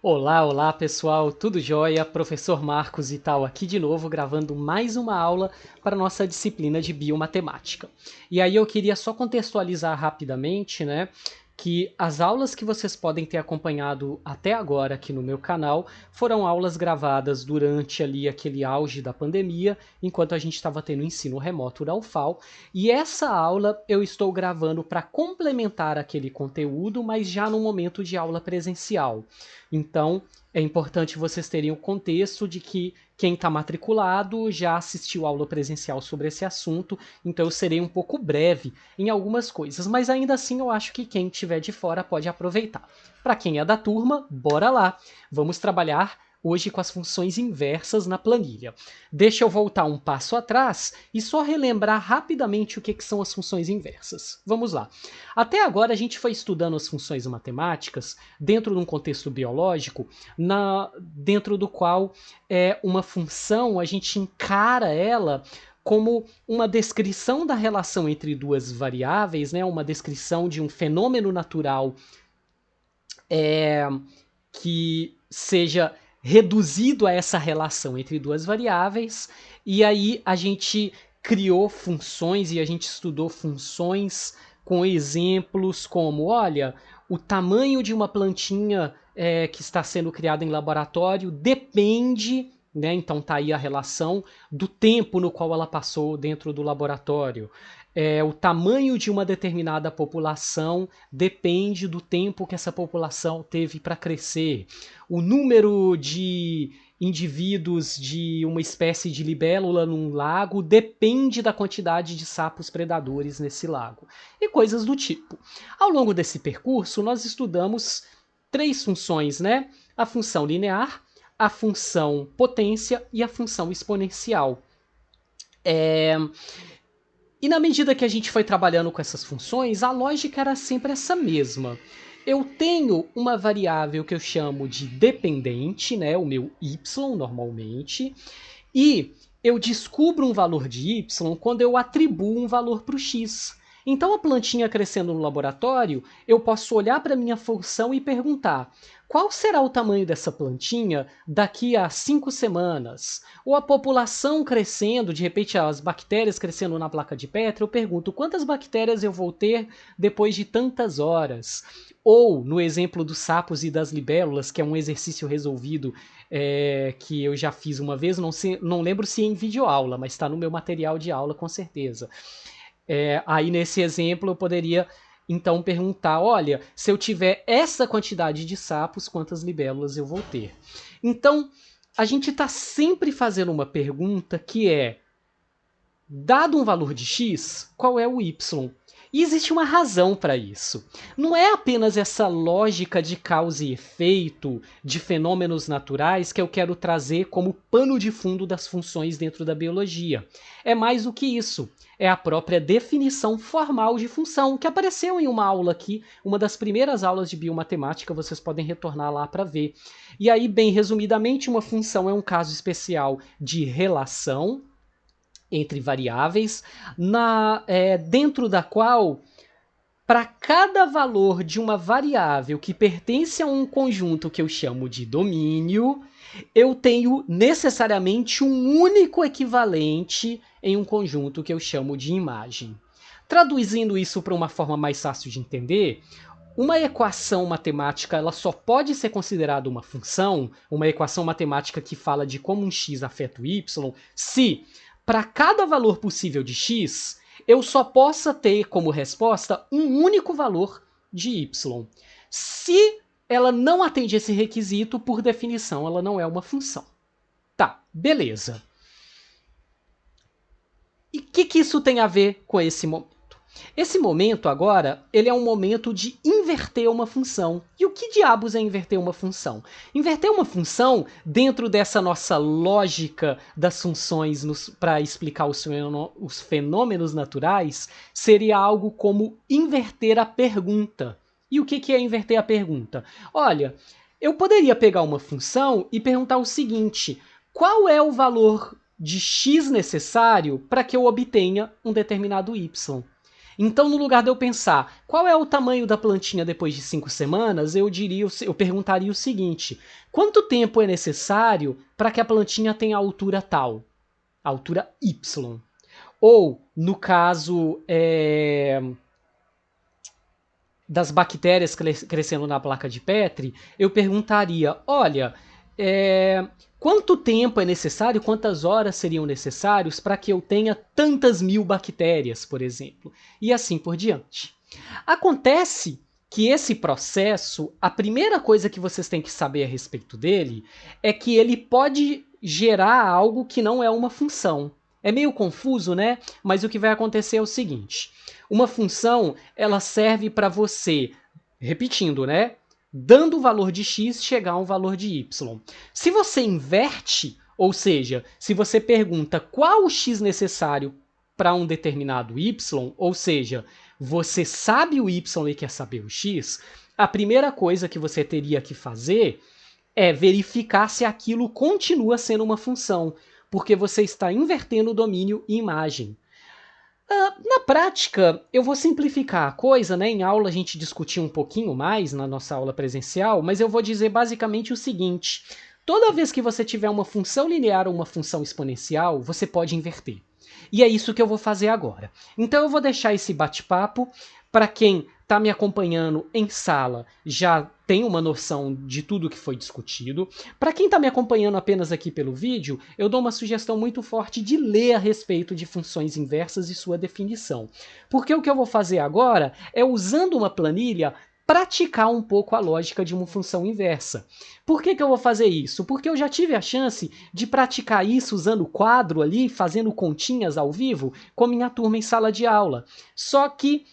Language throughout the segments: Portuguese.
Olá, olá pessoal, tudo jóia? Professor Marcos e tal aqui de novo gravando mais uma aula para a nossa disciplina de biomatemática. E aí eu queria só contextualizar rapidamente, né, que as aulas que vocês podem ter acompanhado até agora aqui no meu canal foram aulas gravadas durante ali aquele auge da pandemia, enquanto a gente estava tendo ensino remoto da UFAL, e essa aula eu estou gravando para complementar aquele conteúdo, mas já no momento de aula presencial. Então, é importante vocês terem o contexto de que quem está matriculado já assistiu aula presencial sobre esse assunto, então eu serei um pouco breve em algumas coisas, mas ainda assim eu acho que quem estiver de fora pode aproveitar. Para quem é da turma, bora lá! Vamos trabalhar hoje com as funções inversas na planilha. Deixa eu voltar um passo atrás e só relembrar rapidamente o que são as funções inversas. Vamos lá. Até agora a gente foi estudando as funções matemáticas dentro de um contexto biológico, dentro do qual uma função a gente encara ela como uma descrição da relação entre duas variáveis, né, uma descrição de um fenômeno natural que seja reduzido a essa relação entre duas variáveis, e aí a gente criou funções e a gente estudou funções com exemplos como, olha, o tamanho de uma plantinha que está sendo criada em laboratório depende, né, então tá aí a relação do tempo no qual ela passou dentro do laboratório. O tamanho de uma determinada população depende do tempo que essa população teve para crescer. O número de indivíduos de uma espécie de libélula num lago depende da quantidade de sapos predadores nesse lago. E coisas do tipo. Ao longo desse percurso, nós estudamos três funções, né? A função linear, a função potência e a função exponencial. E na medida que a gente foi trabalhando com essas funções, a lógica era sempre essa mesma. Eu tenho uma variável que eu chamo de dependente, né, o meu y normalmente, e eu descubro um valor de y quando eu atribuo um valor para o x. Então a plantinha crescendo no laboratório, eu posso olhar para a minha função e perguntar: qual será o tamanho dessa plantinha daqui a 5 semanas? Ou a população crescendo, de repente as bactérias crescendo na placa de Petri, eu pergunto quantas bactérias eu vou ter depois de tantas horas? Ou, no exemplo dos sapos e das libélulas, que é um exercício resolvido que eu já fiz uma vez, não lembro se em videoaula, mas está no meu material de aula com certeza. Aí nesse exemplo eu poderia então perguntar, olha, se eu tiver essa quantidade de sapos, quantas libélulas eu vou ter? Então, a gente está sempre fazendo uma pergunta que é, dado um valor de x, qual é o y? E existe uma razão para isso. Não é apenas essa lógica de causa e efeito, de fenômenos naturais que eu quero trazer como pano de fundo das funções dentro da biologia. É mais do que isso. É a própria definição formal de função, que apareceu em uma aula aqui, uma das primeiras aulas de biomatemática, vocês podem retornar lá para ver. E aí, bem resumidamente, uma função é um caso especial de relação entre variáveis, dentro da qual, para cada valor de uma variável que pertence a um conjunto que eu chamo de domínio, eu tenho necessariamente um único equivalente em um conjunto que eu chamo de imagem. Traduzindo isso para uma forma mais fácil de entender, uma equação matemática ela só pode ser considerada uma função, uma equação matemática que fala de como um x afeta o y, se para cada valor possível de x, eu só possa ter como resposta um único valor de y. Se ela não atende esse requisito, por definição, ela não é uma função. Tá, beleza. E o que isso tem a ver com esse momento? Esse momento agora, ele é um momento de inverter uma função. E o que diabos é inverter uma função? Inverter uma função, dentro dessa nossa lógica das funções para explicar os fenômenos naturais, seria algo como inverter a pergunta. E o que é inverter a pergunta? Olha, eu poderia pegar uma função e perguntar o seguinte: qual é o valor de x necessário para que eu obtenha um determinado y? Então, no lugar de eu pensar qual é o tamanho da plantinha depois de 5 semanas, eu perguntaria o seguinte: quanto tempo é necessário para que a plantinha tenha a altura tal? A altura Y. Ou, no caso das bactérias crescendo na placa de Petri, eu perguntaria: olha, quanto tempo é necessário, quantas horas seriam necessários para que eu tenha tantas mil bactérias, por exemplo, e assim por diante. Acontece que esse processo, a primeira coisa que vocês têm que saber a respeito dele é que ele pode gerar algo que não é uma função. É meio confuso, né? Mas o que vai acontecer é o seguinte: uma função, ela serve para você, repetindo, né? Dando o valor de x, chegar a um valor de y. Se você inverte, ou seja, se você pergunta qual o x necessário para um determinado y, ou seja, você sabe o y e quer saber o x, a primeira coisa que você teria que fazer é verificar se aquilo continua sendo uma função, porque você está invertendo o domínio e imagem. Na prática, eu vou simplificar a coisa, né? Em aula a gente discutiu um pouquinho mais na nossa aula presencial, mas eu vou dizer basicamente o seguinte: toda vez que você tiver uma função linear ou uma função exponencial, você pode inverter. E é isso que eu vou fazer agora. Então eu vou deixar esse bate-papo para quem está me acompanhando em sala já tem uma noção de tudo que foi discutido. Para quem está me acompanhando apenas aqui pelo vídeo, eu dou uma sugestão muito forte de ler a respeito de funções inversas e sua definição. Porque o que eu vou fazer agora é, usando uma planilha, praticar um pouco a lógica de uma função inversa. Por que eu vou fazer isso? Porque eu já tive a chance de praticar isso usando quadro ali, fazendo continhas ao vivo, com minha turma em sala de aula. Só que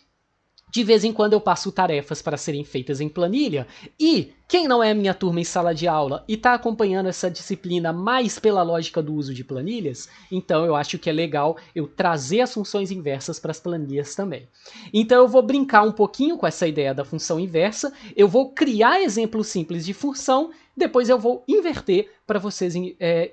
de vez em quando eu passo tarefas para serem feitas em planilha e quem não é minha turma em sala de aula e está acompanhando essa disciplina mais pela lógica do uso de planilhas, então eu acho que é legal eu trazer as funções inversas para as planilhas também. Então eu vou brincar um pouquinho com essa ideia da função inversa, eu vou criar exemplos simples de função, depois eu vou inverter para vocês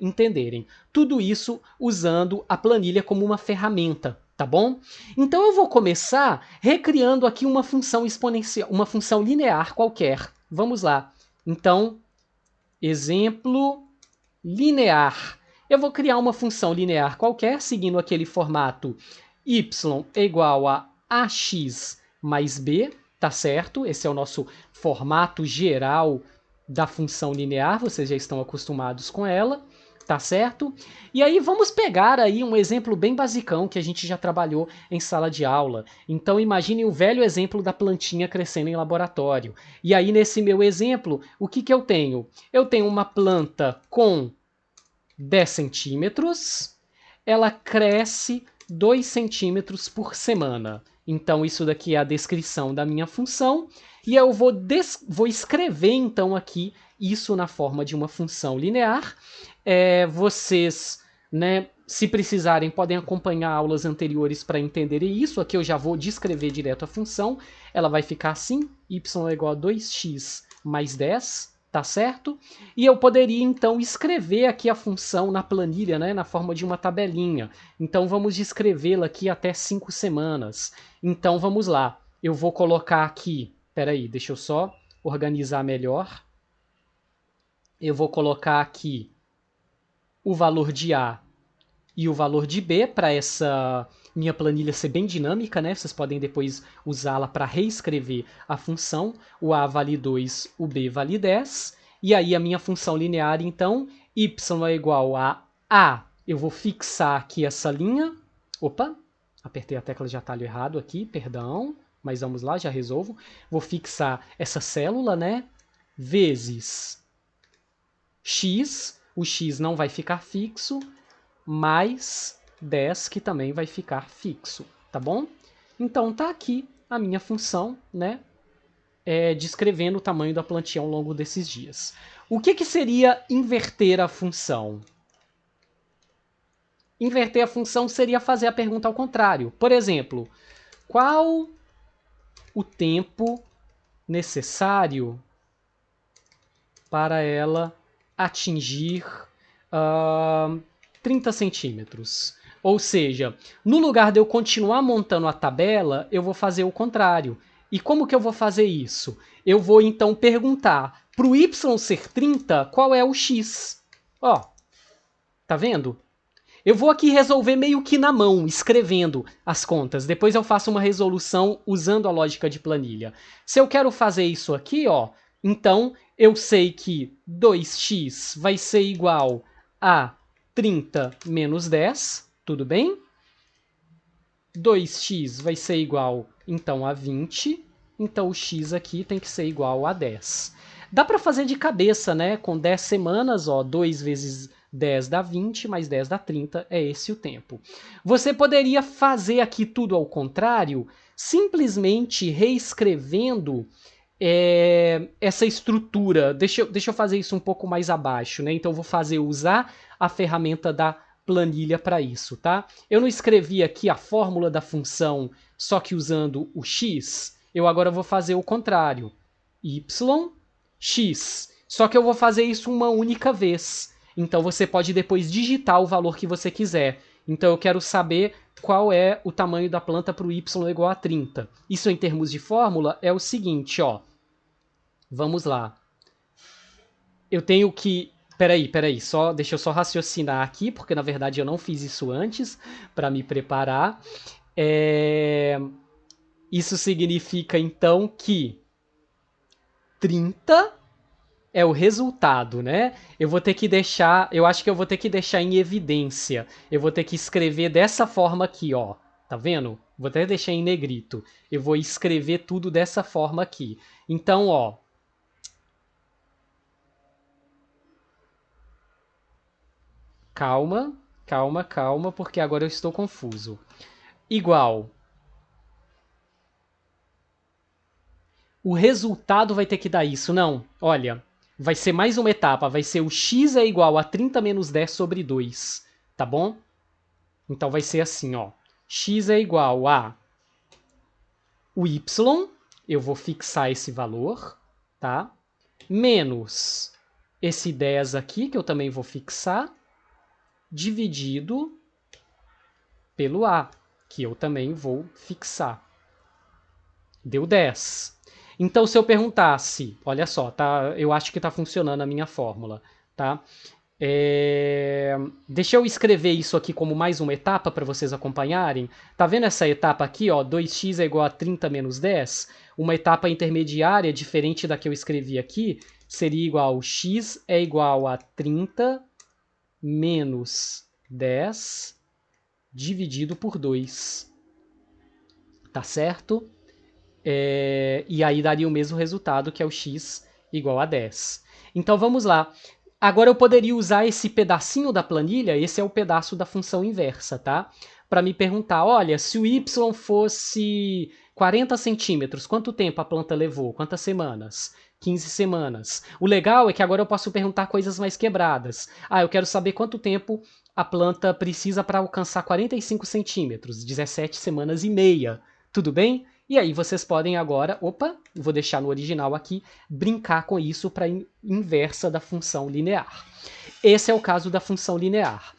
entenderem. Tudo isso usando a planilha como uma ferramenta. Tá bom? Então eu vou começar recriando aqui uma função exponencial, uma função linear qualquer. Vamos lá. Então, exemplo linear. Eu vou criar uma função linear qualquer, seguindo aquele formato y é igual a ax mais b, tá certo? Esse é o nosso formato geral da função linear, vocês já estão acostumados com ela. Tá certo? E aí vamos pegar aí um exemplo bem basicão que a gente já trabalhou em sala de aula. Então imagine o velho exemplo da plantinha crescendo em laboratório. E aí nesse meu exemplo, o que eu tenho? Eu tenho uma planta com 10 centímetros, ela cresce 2 centímetros por semana. Então isso daqui é a descrição da minha função. E eu vou escrever então aqui isso na forma de uma função linear. Vocês, né, se precisarem, podem acompanhar aulas anteriores para entenderem isso. Aqui eu já vou descrever direto a função. Ela vai ficar assim, y é igual a 2x mais 10, tá certo? E eu poderia, então, escrever aqui a função na planilha, né, na forma de uma tabelinha. Então, vamos descrevê-la aqui até 5 semanas. Então, vamos lá. Eu vou colocar aqui... Peraí, deixa eu só organizar melhor. Eu vou colocar aqui o valor de A e o valor de B para essa minha planilha ser bem dinâmica, né? Vocês podem depois usá-la para reescrever a função. O A vale 2, o B vale 10. E aí a minha função linear, então, y é igual a A. Eu vou fixar aqui essa linha. Opa, apertei a tecla de atalho errado aqui, perdão. Mas vamos lá, já resolvo. Vou fixar essa célula, né? Vezes x, o x não vai ficar fixo, mais 10, que também vai ficar fixo, tá bom? Então tá aqui a minha função, né? Descrevendo o tamanho da plantinha ao longo desses dias. O que seria inverter a função? Inverter a função seria fazer a pergunta ao contrário. Por exemplo, qual o tempo necessário para ela atingir 30 centímetros? Ou seja, no lugar de eu continuar montando a tabela, eu vou fazer o contrário. E como que eu vou fazer isso? Eu vou então perguntar para o y ser 30, qual é o x? Ó, tá vendo? Eu vou aqui resolver meio que na mão, escrevendo as contas. Depois eu faço uma resolução usando a lógica de planilha. Se eu quero fazer isso aqui, ó, então eu sei que 2x vai ser igual a 30 menos 10, tudo bem? 2x vai ser igual, então, a 20. Então, o x aqui tem que ser igual a 10. Dá para fazer de cabeça, né? Com 10 semanas, ó, 2 vezes 10 dá 20, mais 10 dá 30, é esse o tempo. Você poderia fazer aqui tudo ao contrário, simplesmente reescrevendo essa estrutura. Deixa eu fazer isso um pouco mais abaixo, né? Então, eu vou usar a ferramenta da planilha para isso, tá? Eu não escrevi aqui a fórmula da função só que usando o x, eu agora vou fazer o contrário. Y, x. Só que eu vou fazer isso uma única vez. Então você pode depois digitar o valor que você quiser. Então eu quero saber qual é o tamanho da planta para o y igual a 30. Isso em termos de fórmula é o seguinte, ó. Vamos lá. Eu tenho que... Peraí, deixa eu só raciocinar aqui, porque na verdade eu não fiz isso antes para me preparar. Isso significa então que 30 é o resultado, né? Eu acho que eu vou ter que deixar em evidência. Eu vou ter que escrever dessa forma aqui, ó. Tá vendo? Vou até deixar em negrito. Eu vou escrever tudo dessa forma aqui. Então, ó, calma, porque agora eu estou confuso. Igual. O resultado vai ter que dar isso. Não, olha, vai ser mais uma etapa. Vai ser o x é igual a 30 menos 10 sobre 2. Tá bom? Então vai ser assim, ó. X é igual a o y. Eu vou fixar esse valor, tá? Menos esse 10 aqui, que eu também vou fixar, dividido pelo A, que eu também vou fixar. Deu 10. Então, se eu perguntasse, olha só, tá? Eu acho que está funcionando a minha fórmula, tá? Deixa eu escrever isso aqui como mais uma etapa para vocês acompanharem. Tá vendo essa etapa aqui, ó? 2x é igual a 30 menos 10? Uma etapa intermediária, diferente da que eu escrevi aqui, seria igual x é igual a 30 menos 10 dividido por 2. Tá certo? E aí daria o mesmo resultado, que é o x igual a 10. Então vamos lá. Agora eu poderia usar esse pedacinho da planilha, esse é o pedaço da função inversa, tá? Para me perguntar, olha, se o y fosse 40 centímetros, quanto tempo a planta levou? Quantas semanas? 15 semanas. O legal é que agora eu posso perguntar coisas mais quebradas. Ah, eu quero saber quanto tempo a planta precisa para alcançar 45 centímetros, 17 semanas e meia. Tudo bem? E aí vocês podem agora, vou deixar no original aqui, brincar com isso para inversa da função linear. Esse é o caso da função linear.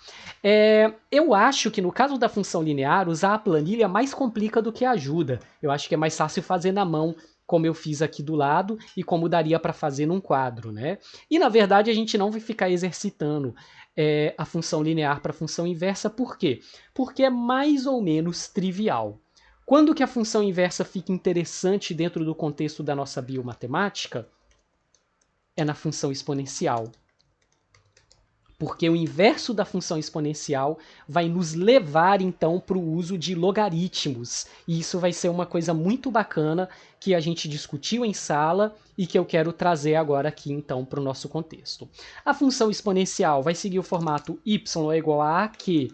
Eu acho que no caso da função linear, usar a planilha mais complica do que ajuda. Eu acho que é mais fácil fazer na mão, como eu fiz aqui do lado e como daria para fazer num quadro, né? E na verdade a gente não vai ficar exercitando a função linear para a função inversa, por quê? Porque é mais ou menos trivial. Quando que a função inversa fica interessante dentro do contexto da nossa biomatemática? É na função exponencial. Porque o inverso da função exponencial vai nos levar, então, para o uso de logaritmos. E isso vai ser uma coisa muito bacana que a gente discutiu em sala e que eu quero trazer agora aqui, então, para o nosso contexto. A função exponencial vai seguir o formato y é igual a AQ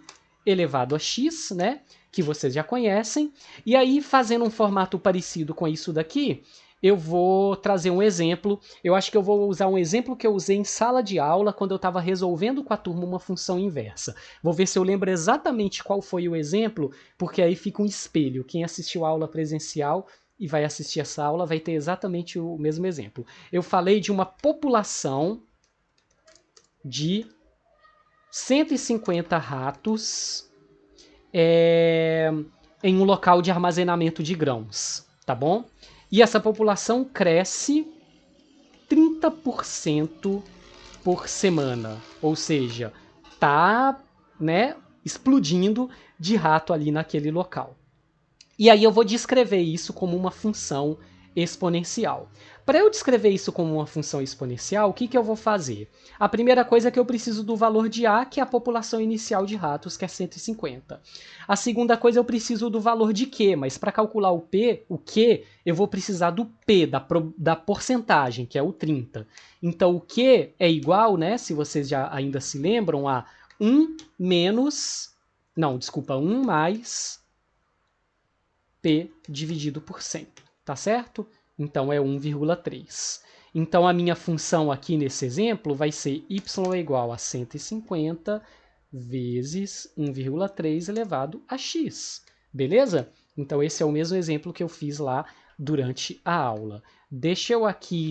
elevado a x, né? Que vocês já conhecem. E aí, fazendo um formato parecido com isso daqui, eu vou trazer um exemplo. Eu acho que eu vou usar um exemplo que eu usei em sala de aula quando eu estava resolvendo com a turma uma função inversa. Vou ver se eu lembro exatamente qual foi o exemplo, porque aí fica um espelho. Quem assistiu a aula presencial e vai assistir essa aula vai ter exatamente o mesmo exemplo. Eu falei de uma população de 150 ratos em um local de armazenamento de grãos, tá bom? E essa população cresce 30% por semana, ou seja, tá, né, explodindo de rato ali naquele local. E aí eu vou descrever isso como uma função exponencial. Para eu descrever isso como uma função exponencial, o que eu vou fazer? A primeira coisa é que eu preciso do valor de A, que é a população inicial de ratos, que é 150. A segunda coisa, eu preciso do valor de Q, mas para calcular o Q, eu vou precisar do P, da porcentagem, que é o 30. Então o Q é igual, né, se vocês já ainda se lembram, a 1 mais P dividido por 100, tá certo? Então é 1,3. Então a minha função aqui nesse exemplo vai ser y é igual a 150 vezes 1,3 elevado a x. Beleza? Então esse é o mesmo exemplo que eu fiz lá durante a aula. Deixa eu aqui...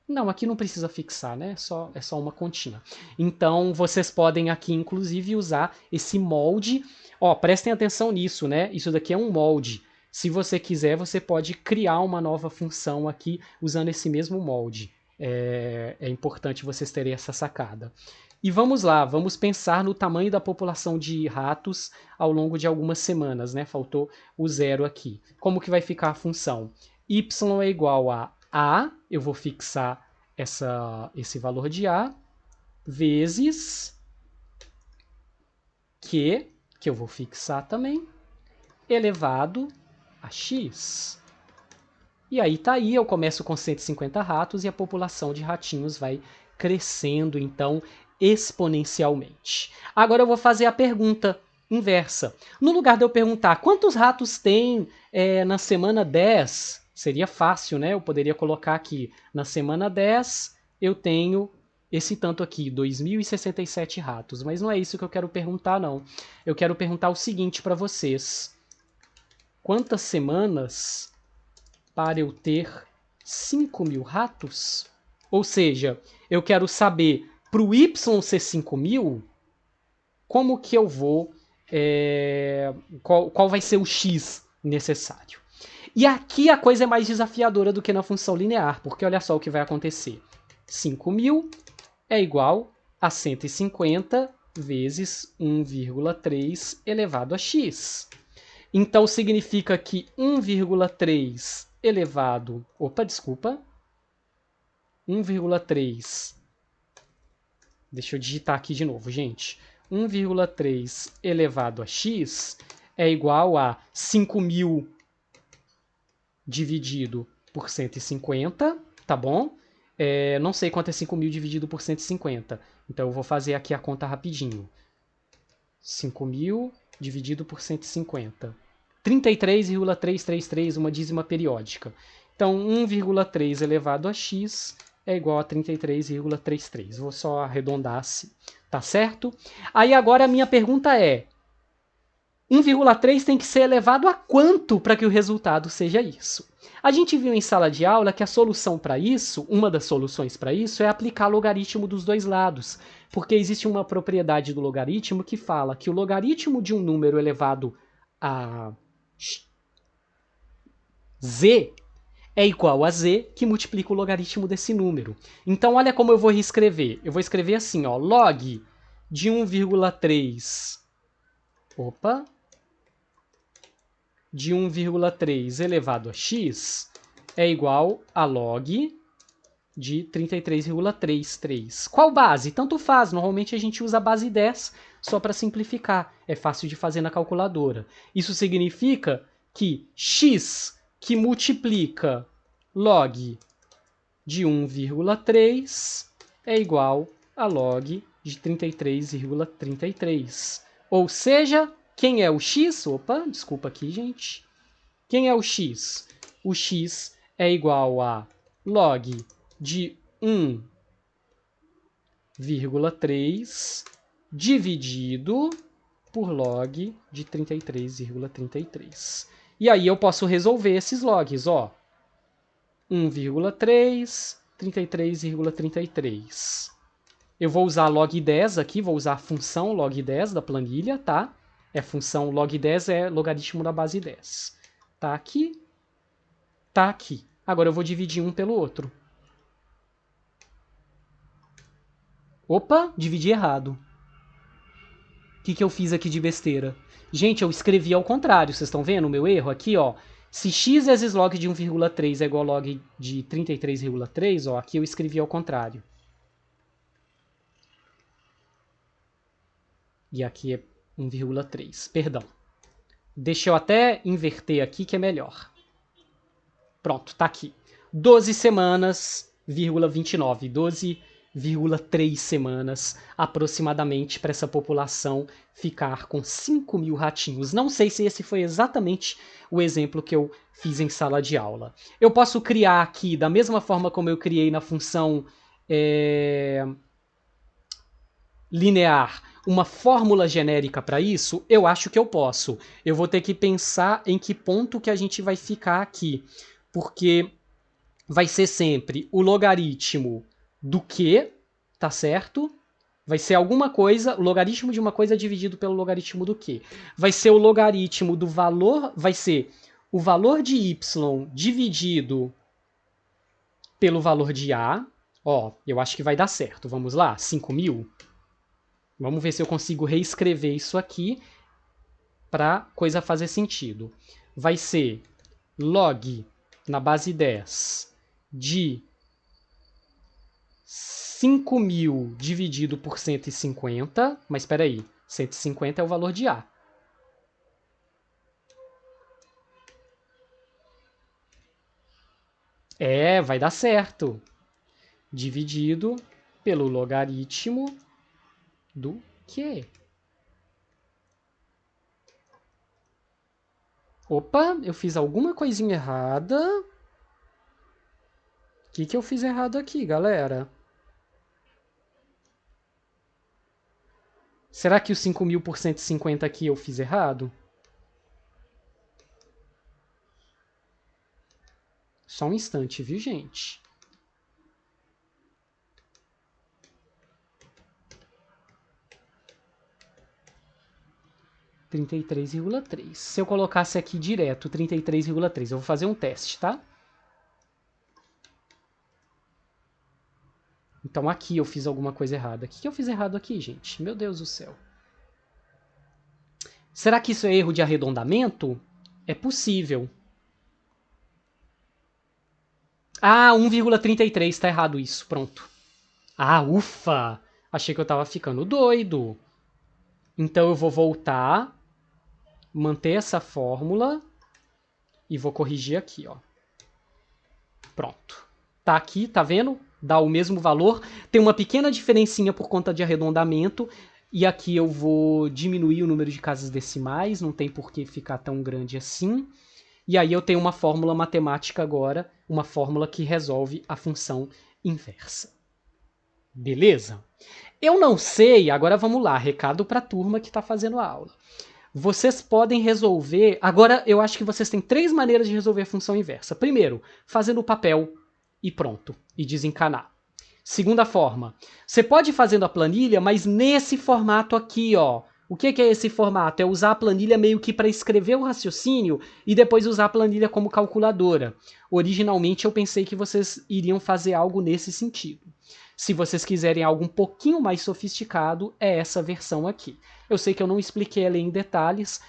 Não, aqui não precisa fixar, né? É só uma continha. Então, vocês podem aqui, inclusive, usar esse molde. Ó, prestem atenção nisso, né? Isso daqui é um molde. Se você quiser, você pode criar uma nova função aqui usando esse mesmo molde. É importante vocês terem essa sacada. E vamos lá, vamos pensar no tamanho da população de ratos ao longo de algumas semanas, né? Faltou o zero aqui. Como que vai ficar a função? Y é igual a, eu vou fixar esse valor de A, vezes Q, que eu vou fixar também, elevado a X. E aí tá aí, eu começo com 150 ratos e a população de ratinhos vai crescendo, então, exponencialmente. Agora eu vou fazer a pergunta inversa. No lugar de eu perguntar quantos ratos tem na semana 10, seria fácil, né? Eu poderia colocar aqui, na semana 10 eu tenho esse tanto aqui, 2.067 ratos. Mas não é isso que eu quero perguntar, não. Eu quero perguntar o seguinte para vocês. Quantas semanas para eu ter 5.000 ratos? Ou seja, eu quero saber, para o Y ser 5.000, como que eu vou... qual vai ser o X necessário? E aqui a coisa é mais desafiadora do que na função linear, porque olha só o que vai acontecer. 5.000 é igual a 150 vezes 1,3 elevado a x. Então significa que 1,3 elevado... Opa, desculpa. 1,3... Deixa eu digitar aqui de novo, gente. 1,3 elevado a x é igual a 5.000 dividido por 150, tá bom? Não sei quanto é 5.000 dividido por 150, então eu vou fazer aqui a conta rapidinho. 5.000 dividido por 150. 33,333, uma dízima periódica. Então, 1,3 elevado a x é igual a 33,33. Vou só arredondar assim, tá certo? Aí agora a minha pergunta é, 1,3 tem que ser elevado a quanto para que o resultado seja isso? A gente viu em sala de aula que a solução para isso, uma das soluções para isso, é aplicar logaritmo dos dois lados, porque existe uma propriedade do logaritmo que fala que o logaritmo de um número elevado a z é igual a z que multiplica o logaritmo desse número. Então olha como eu vou reescrever. Eu vou escrever assim, ó, log de 1,3... Opa! De 1,3 elevado a x é igual a log de 33,33. Qual base? Tanto faz, normalmente a gente usa a base 10 só para simplificar, é fácil de fazer na calculadora. Isso significa que x que multiplica log de 1,3 é igual a log de 33,33. Ou seja, quem é o x? Opa, desculpa aqui, gente. Quem é o x? O x é igual a log de 1,3 dividido por log de 33,33. E aí eu posso resolver esses logs, ó. 1,3, 33,33. Eu vou usar log10 aqui, vou usar a função log10 da planilha, tá? Função log10 é logaritmo da base 10. Tá aqui, tá aqui. Agora eu vou dividir um pelo outro. Opa, dividi errado. O que eu fiz aqui de besteira? Gente, eu escrevi ao contrário, vocês estão vendo o meu erro aqui, ó? Se x vezes log de 1,3 é igual a log de 33,3, ó, aqui eu escrevi ao contrário. E aqui é 1,3, perdão. Deixa eu até inverter aqui que é melhor. Pronto, tá aqui. 12 semanas, 29, 12,3 semanas aproximadamente para essa população ficar com 5.000 ratinhos. Não sei se esse foi exatamente o exemplo que eu fiz em sala de aula. Eu posso criar aqui, da mesma forma como eu criei na função linear, uma fórmula genérica para isso? Eu acho que eu posso. Eu vou ter que pensar em que ponto que a gente vai ficar aqui, porque vai ser sempre o logaritmo do que, tá certo? Vai ser alguma coisa, o logaritmo de uma coisa dividido pelo logaritmo do que. Vai ser o logaritmo do valor, vai ser o valor de y dividido pelo valor de a. Ó, eu acho que vai dar certo. Vamos lá, 5.000. Vamos ver se eu consigo reescrever isso aqui para coisa fazer sentido. Vai ser log na base 10 de 5.000 dividido por 150. Mas espera aí, 150 é o valor de A. Vai dar certo. Dividido pelo logaritmo do quê? Opa, eu fiz alguma coisinha errada. O que eu fiz errado aqui, galera? Será que os 5.000 por 150 aqui eu fiz errado? Só um instante, viu, gente? — 33,3. Se eu colocasse aqui direto 33,3, eu vou fazer um teste, tá? Então aqui eu fiz alguma coisa errada. O que eu fiz errado aqui, gente? Meu Deus do céu. Será que isso é erro de arredondamento? É possível. Ah, 1,33, tá errado isso, pronto. Ah, ufa! Achei que eu tava ficando doido. Então eu vou voltar, manter essa fórmula e vou corrigir aqui, ó. Pronto. Tá aqui, tá vendo? Dá o mesmo valor. Tem uma pequena diferencinha por conta de arredondamento. E aqui eu vou diminuir o número de casas decimais. Não tem por que ficar tão grande assim. E aí eu tenho uma fórmula matemática agora. Uma fórmula que resolve a função inversa. Beleza? Eu não sei, agora vamos lá, recado para a turma que está fazendo a aula. Vocês podem resolver, agora eu acho que vocês têm 3 maneiras de resolver a função inversa. Primeiro, fazendo o papel e pronto, e desencanar. Segunda forma, você pode ir fazendo a planilha, mas nesse formato aqui, ó. O que é esse formato? É usar a planilha meio que para escrever o raciocínio e depois usar a planilha como calculadora. Originalmente eu pensei que vocês iriam fazer algo nesse sentido. Se vocês quiserem algo um pouquinho mais sofisticado, é essa versão aqui. Eu sei que eu não expliquei ela em detalhes,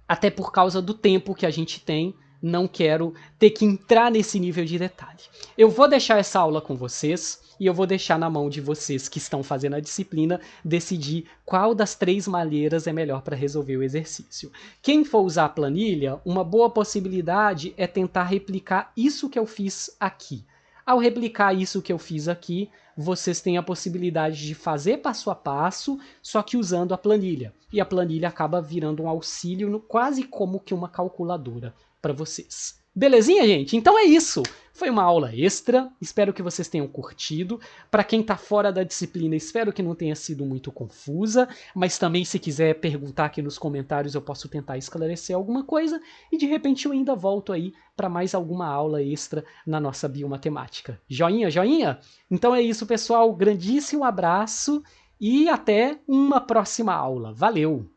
até por causa do tempo que a gente tem, não quero ter que entrar nesse nível de detalhe. Eu vou deixar essa aula com vocês e eu vou deixar na mão de vocês que estão fazendo a disciplina decidir qual das 3 maneiras é melhor para resolver o exercício. Quem for usar a planilha, uma boa possibilidade é tentar replicar isso que eu fiz aqui. Ao replicar isso que eu fiz aqui, vocês têm a possibilidade de fazer passo a passo, só que usando a planilha. E a planilha acaba virando um auxílio, quase como que uma calculadora para vocês. Belezinha, gente? Então é isso. Foi uma aula extra, espero que vocês tenham curtido. Para quem está fora da disciplina, espero que não tenha sido muito confusa, mas também se quiser perguntar aqui nos comentários, eu posso tentar esclarecer alguma coisa e de repente eu ainda volto aí para mais alguma aula extra na nossa biomatemática. Joinha, joinha? Então é isso, pessoal. Grandíssimo abraço e até uma próxima aula. Valeu!